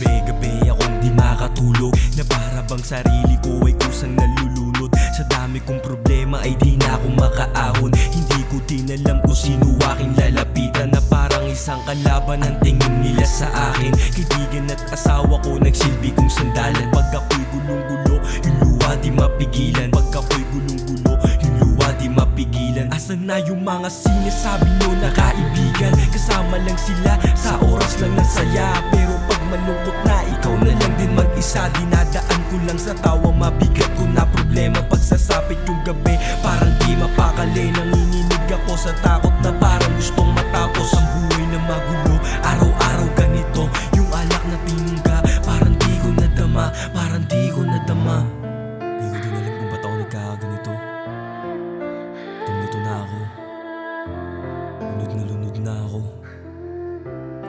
Gabi-gabi akong di makatulog, na para bang sarili ko ay kusang nalulunod. Sa dami kong problema ay di na ako makaahon. Hindi ko din alam kung sino aking lalapitan, na parang isang kalaban ang tingin nila sa akin. Kaibigan at asawa ko nagsilbi kong sandalan. Pag ako'y gulong-gulo, yung luha di mapigilan. Pag ako'y gulong-gulo, yung luha di mapigilan. Asan na yung mga sinasabi nyo na kaibigan? Kasama lang sila sa oras lang ng saya, pero pag malungkot na, ikaw na lang din mag-isa. Dinadaan ko lang sa tawa, mabigat ko na problema. Pagsasapit yung gabi, parang di mapakali. Nanginginig ako sa takot na parang gustong matapos ang buhay na magulo. Araw-araw ganito, yung alak na tinungga, parang di ko nadama, parang di ko nadama. Di ko din alam kung ba't ako nagkakaganito. Ganito na ako, lunod na ako,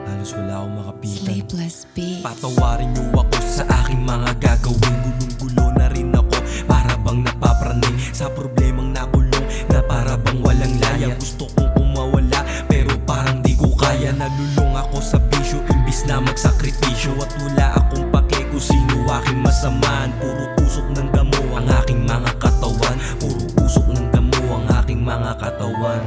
halos wala akong makapitan. Sleepless beats. Patawarin niyo ako sa aking mga gagawin. Gulong-gulo na rin ako, para bang napapraning sa problemang nakulong, na para bang walang laya. Gusto kong kumawala, pero parang di ko kaya. Nalulong ako sa bisyo, imbis na magsakripisyo. At wala akong pake kung sino aking masamaan. Puro usok ng damo ang aking mga katawan. Puro usok ng damo ang aking mga katawan.